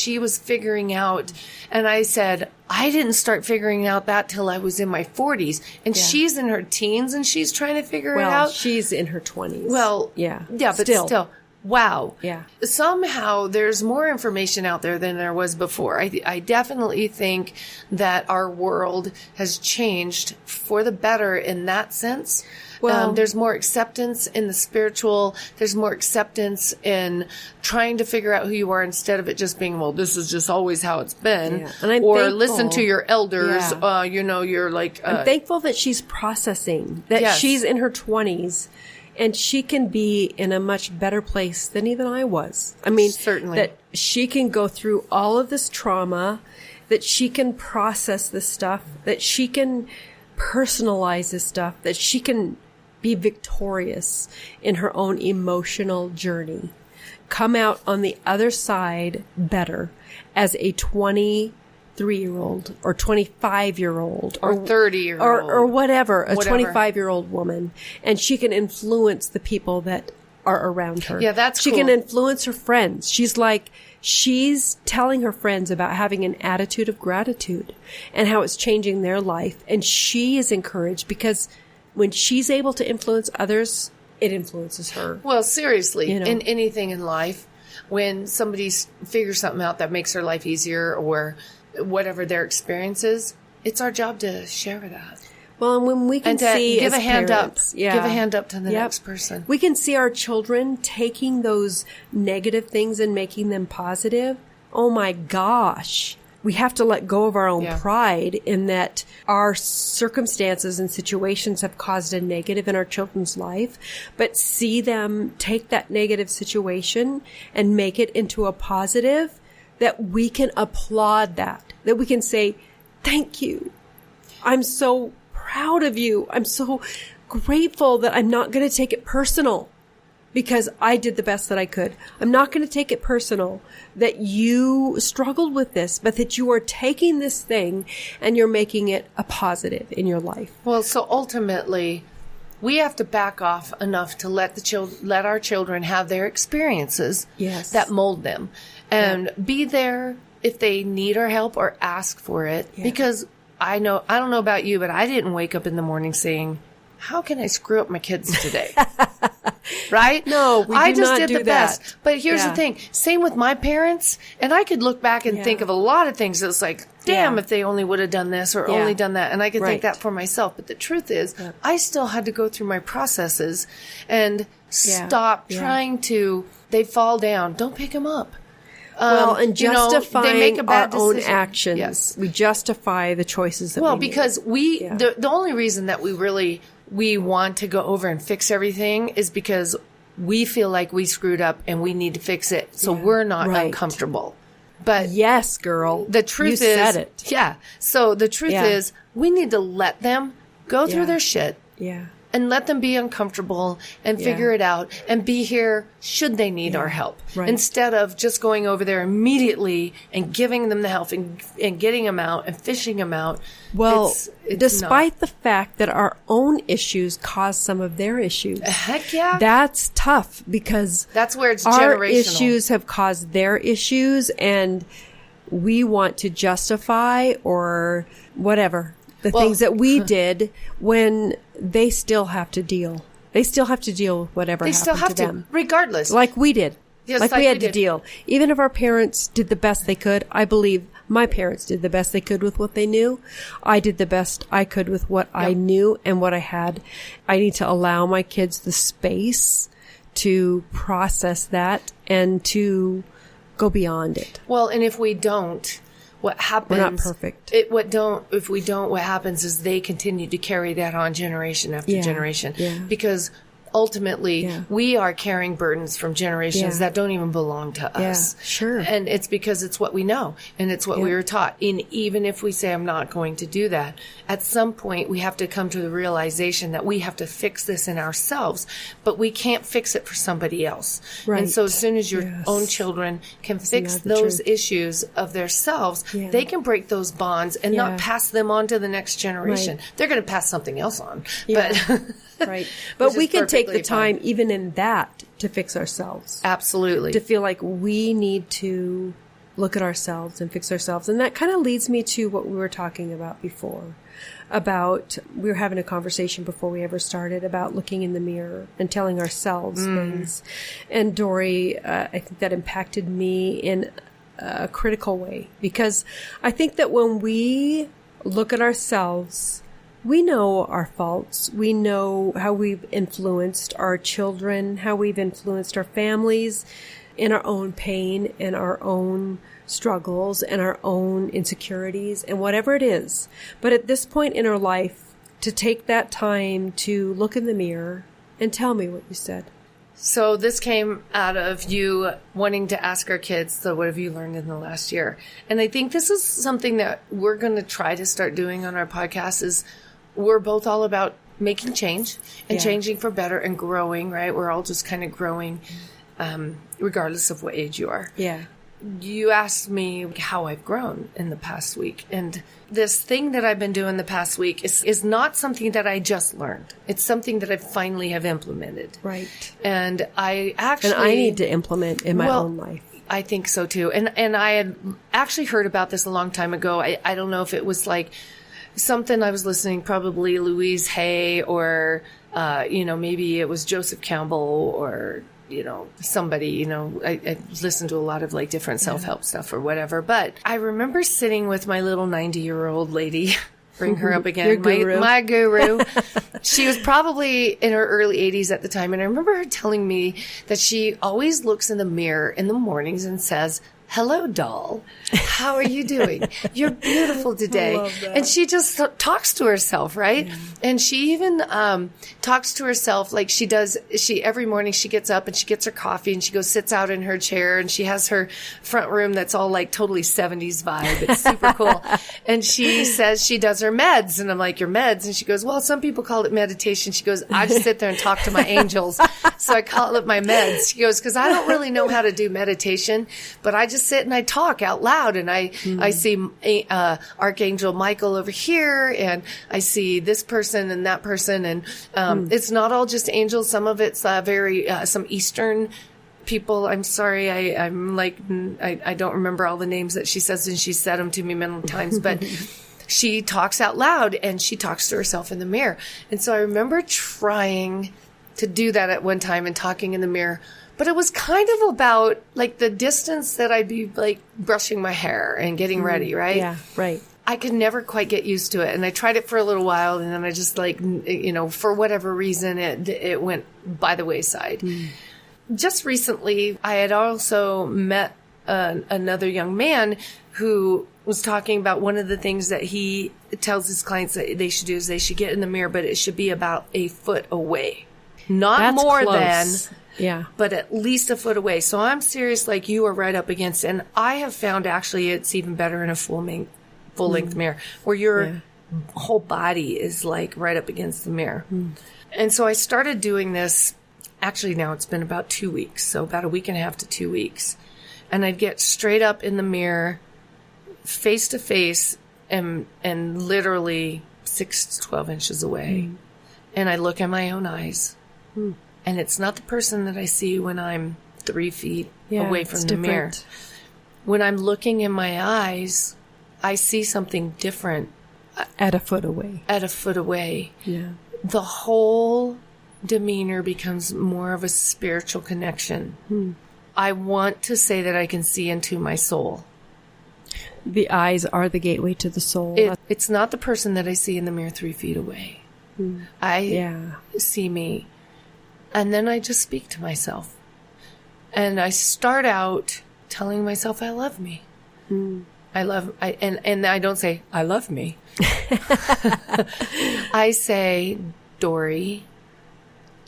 she was figuring out. And I said, I didn't start figuring out that till I was in my 40s. And she's in her teens and she's trying to figure it out. Well, she's in her 20s. Well, yeah, but still. Wow. Yeah. Somehow there's more information out there than there was before. I definitely think that our world has changed for the better in that sense. Well, there's more acceptance in the spiritual. There's more acceptance in trying to figure out who you are instead of it just being, well, this is just always how it's been. Yeah. And I'm or thankful. Listen to your elders. Yeah. You're like... I'm thankful that she's processing, that she's in her 20s. And she can be in a much better place than even I was. I mean, certainly that she can go through all of this trauma, that she can process this stuff, that she can personalize this stuff, that she can be victorious in her own emotional journey. Come out on the other side better as a 23-year-old or 25-year-old or 30-year-old or whatever, a 25-year-old woman, and she can influence the people that are around her. Yeah, that's she cool. can influence her friends. She's telling her friends about having an attitude of gratitude and how it's changing their life, and she is encouraged because when she's able to influence others, it influences her. Well, seriously, in anything in life, when somebody figures something out that makes their life easier or whatever their experience is, it's our job to share that. Well, and when we can see give as a hand parents, up, give a hand up to the next person. We can see our children taking those negative things and making them positive. Oh my gosh. We have to let go of our own pride in that our circumstances and situations have caused a negative in our children's life, but see them take that negative situation and make it into a positive, that we can applaud that we can say, thank you. I'm so proud of you. I'm so grateful that I'm not going to take it personal because I did the best that I could. I'm not going to take it personal that you struggled with this, but that you are taking this thing and you're making it a positive in your life. Well, so ultimately, we have to back off enough to let our children have their experiences that mold them, and be there if they need our help or ask for it. Yeah. Because I don't know about you, but I didn't wake up in the morning saying, how can I screw up my kids today? Right? No, I just did the best. But here's the thing. Same with my parents. And I could look back and think of a lot of things that's like, damn, if they only would have done this or only done that. And I could think that for myself. But the truth is, I still had to go through my processes and stop trying to, they fall down. Don't pick them up. And justifying our own actions. Yes. We justify the choices that we make. Because the only reason that we want to go over and fix everything is because we feel like we screwed up and we need to fix it. So we're not uncomfortable. But yes, girl. The truth you is, said it. Yeah. So the truth is, we need to let them go through their shit. Yeah. And let them be uncomfortable and figure it out and be here should they need our help. Right. Instead of just going over there immediately and giving them the help and getting them out and fishing them out. Well, despite the fact that our own issues cause some of their issues. Heck yeah. That's tough because that's where it's our generational. Issues have caused their issues, and we want to justify or whatever the things that we did when they still have to deal. They still have to deal with whatever happened to them. Regardless. Like we did. Yes, like we had to deal. Even if our parents did the best they could, I believe my parents did the best they could with what they knew. I did the best I could with what I knew and what I had. I need to allow my kids the space to process that and to go beyond it. Well, and if we don't, what happens? We're not perfect. If we don't, what happens is they continue to carry that on generation after generation. Yeah. Because ultimately, we are carrying burdens from generations that don't even belong to us. Yeah, sure. And it's because it's what we know and it's what we were taught. And even if we say, I'm not going to do that, at some point we have to come to the realization that we have to fix this in ourselves, but we can't fix it for somebody else. Right. And so as soon as your own children can fix those issues of themselves, they can break those bonds and not pass them on to the next generation. Right. They're going to pass something else on. Yeah. But right. But we can take the time, even in that, to fix ourselves. Absolutely. To feel like we need to look at ourselves and fix ourselves. And that kind of leads me to what we were talking about before. We were having a conversation before we ever started about looking in the mirror and telling ourselves things. And Dory, I think that impacted me in a critical way, because I think that when we look at ourselves, we know our faults. We know how we've influenced our children, how we've influenced our families in our own pain and our own struggles and our own insecurities and whatever it is. But at this point in our life, to take that time to look in the mirror and tell me what you said. So this came out of you wanting to ask our kids, so what have you learned in the last year? And I think this is something that we're going to try to start doing on our podcast. Is we're both all about making change and changing for better and growing, right? We're all just kind of growing, regardless of what age you are. Yeah. You asked me how I've grown in the past week. And this thing that I've been doing the past week is not something that I just learned. It's something that I finally have implemented. Right. And I need to implement in my own life. I think so too. And I had actually heard about this a long time ago. I don't know if it was like something I was listening, probably Louise Hay or, maybe it was Joseph Campbell or, somebody, I listened to a lot of like different self-help stuff or whatever. But I remember sitting with my little 90-year-old lady, bring her up again, my guru. She was probably in her early 80s at the time. And I remember her telling me that she always looks in the mirror in the mornings and says, "Hello, doll. How are you doing? You're beautiful today." I love that. And she just talks to herself, right? Yeah. And she even talks to herself like she does. Every morning she gets up and she gets her coffee and she goes sits out in her chair and she has her front room that's all like totally 70s vibe. It's super cool. And she says she does her meds. And I'm like, "Your meds?" And she goes, "Well, some people call it meditation." She goes, "I just sit there and talk to my angels. So I call it my meds." She goes, "Because I don't really know how to do meditation, but I just sit and I talk out loud and I see Archangel Michael over here and I see this person and that person. And it's not all just angels. Some of it's some Eastern people. I'm sorry. I don't remember all the names that she says, and she said them to me many times, but she talks out loud and she talks to herself in the mirror. And so I remember trying to do that at one time and talking in the mirror. But it was kind of about like the distance that I'd be like brushing my hair and getting ready, right? Yeah, right. I could never quite get used to it. And I tried it for a little while and then I just like, for whatever reason, it went by the wayside. Just recently, I had also met another young man who was talking about one of the things that he tells his clients that they should do is they should get in the mirror, but it should be about a foot away. Not That's more close. than... Yeah. But at least a foot away. So I'm serious, like you are right up against it. And I have found actually it's even better in a full length mirror where your whole body is like right up against the mirror. And so I started doing this. Actually, now it's been about 2 weeks. So about a week and a half to 2 weeks. And I'd get straight up in the mirror, face to face and literally 6 to 12 inches away. And I look in my own eyes. And it's not the person that I see when I'm 3 feet away from the mirror. When I'm looking in my eyes, I see something different. At a foot away. Yeah. The whole demeanor becomes more of a spiritual connection. I want to say that I can see into my soul. The eyes are the gateway to the soul. It's not the person that I see in the mirror 3 feet away. I see me. And then I just speak to myself. And I start out telling myself I love me. And I don't say, I love me. I say, Dory,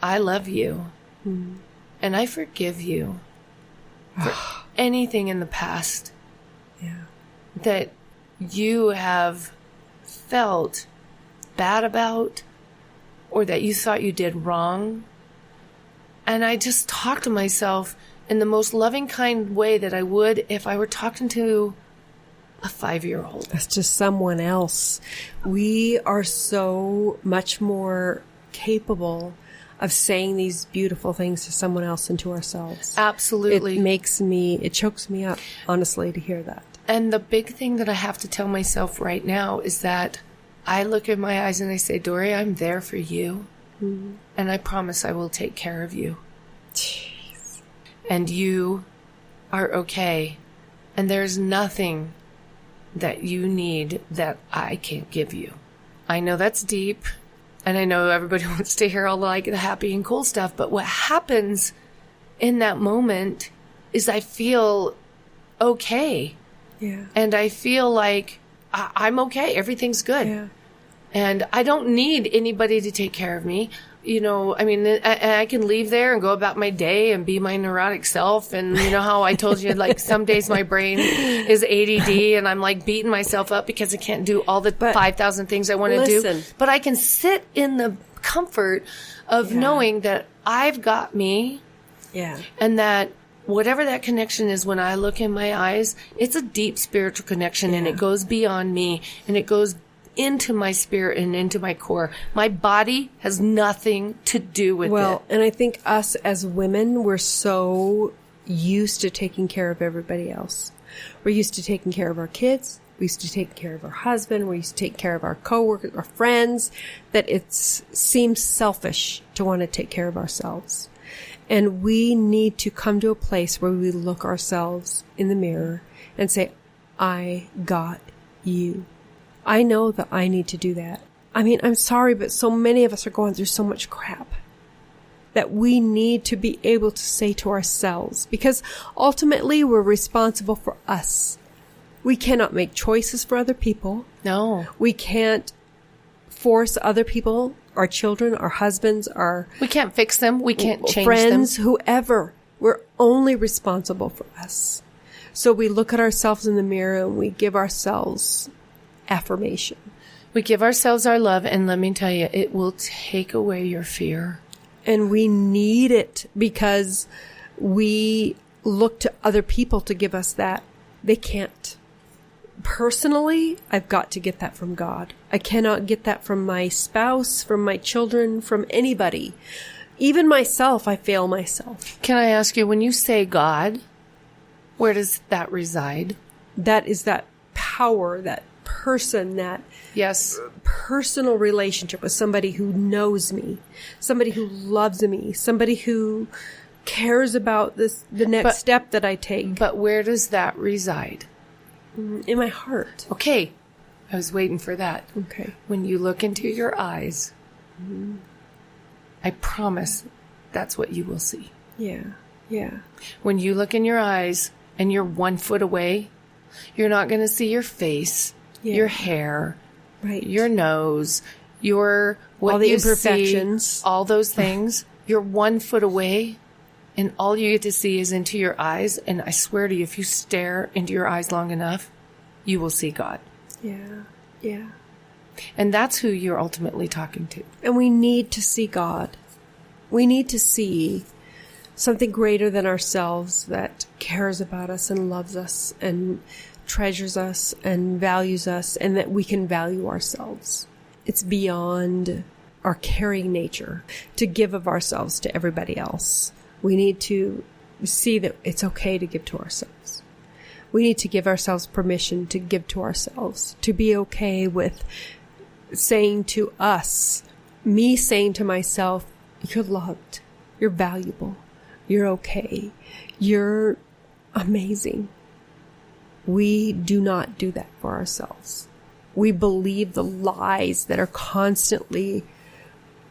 I love you. And I forgive you for anything in the past that you have felt bad about or that you thought you did wrong. And I just talk to myself in the most loving, kind way that I would if I were talking to a 5-year-old. That's just someone else. We are so much more capable of saying these beautiful things to someone else and to ourselves. Absolutely. It chokes me up, honestly, to hear that. And the big thing that I have to tell myself right now is that I look in my eyes and I say, Dory, I'm there for you. Mm-hmm. And I promise I will take care of you. Jeez. And you are okay. And there's nothing that you need that I can't give you. I know that's deep. And I know everybody wants to hear all like the happy and cool stuff. But what happens in that moment is I feel okay. Yeah. And I feel like I'm okay. Everything's good. Yeah. And I don't need anybody to take care of me. You know, I mean, I can leave there and go about my day and be my neurotic self. And you know how I told you, like, some days my brain is ADD and I'm like beating myself up because I can't do all the 5,000 things I want to do. But I can sit in the comfort of knowing that I've got me. Yeah. And that whatever that connection is, when I look in my eyes, it's a deep spiritual connection and it goes beyond me and it goes into my spirit and into my core. My body has nothing to do with it. Well, and I think us as women, we're so used to taking care of everybody else. We're used to taking care of our kids. We used to take care of our husband. We used to take care of our coworkers, our friends, that it seems selfish to want to take care of ourselves. And we need to come to a place where we look ourselves in the mirror and say, I got you. I know that I need to do that. I mean, I'm sorry, but so many of us are going through so much crap that we need to be able to say to ourselves, because ultimately we're responsible for us. We cannot make choices for other people. No. We can't force other people, our children, our husbands, we can't fix them. We can't change friends, them. Whoever. We're only responsible for us. So we look at ourselves in the mirror and we give ourselves affirmation. We give ourselves our love, and let me tell you, it will take away your fear. And we need it because we look to other people to give us that. They can't. Personally, I've got to get that from God. I cannot get that from my spouse, from my children, from anybody. Even myself, I fail myself. Can I ask you, when you say God, where does that reside? That is that power, that person, that personal relationship with somebody who knows me, somebody who loves me, somebody who cares about the next step that I take. But where does that reside? In my heart. Okay. I was waiting for that. Okay. When you look into your eyes, I promise that's what you will see. Yeah. Yeah. When you look in your eyes and you're 1 foot away, you're not going to see your face, your hair, your nose, all the imperfections, all those things. You're 1 foot away, and all you get to see is into your eyes. And I swear to you, if you stare into your eyes long enough, you will see God. Yeah, yeah. And that's who you're ultimately talking to. And we need to see God. We need to see something greater than ourselves that cares about us and loves us and treasures us and values us, and that we can value ourselves. It's beyond our caring nature to give of ourselves to everybody else. We need to see that it's okay to give to ourselves. We need to give ourselves permission to give to ourselves, to be okay with saying to us, me saying to myself, you're loved, you're valuable, you're okay, you're amazing. We do not do that for ourselves. We believe the lies that are constantly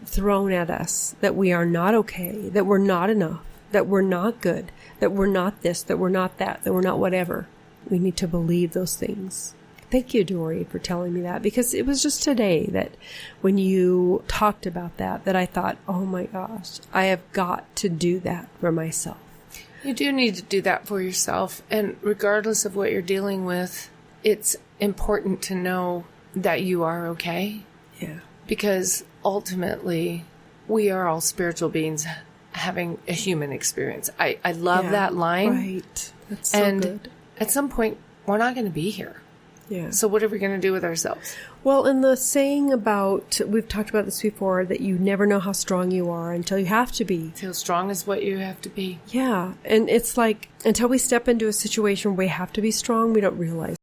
thrown at us, that we are not okay, that we're not enough, that we're not good, that we're not this, that we're not that we're not whatever. We need to believe those things. Thank you, Dory, for telling me that, because it was just today that when you talked about that I thought, oh my gosh, I have got to do that for myself. You do need to do that for yourself. And regardless of what you're dealing with, it's important to know that you are okay. Yeah. Because ultimately, we are all spiritual beings having a human experience. I love that line. Right. That's so good. At some point, we're not going to be here. Yeah. So what are we going to do with ourselves? Well, and the saying about, we've talked about this before, that you never know how strong you are until you have to be. How strong is what you have to be. Yeah. And it's like, until we step into a situation where we have to be strong, we don't realize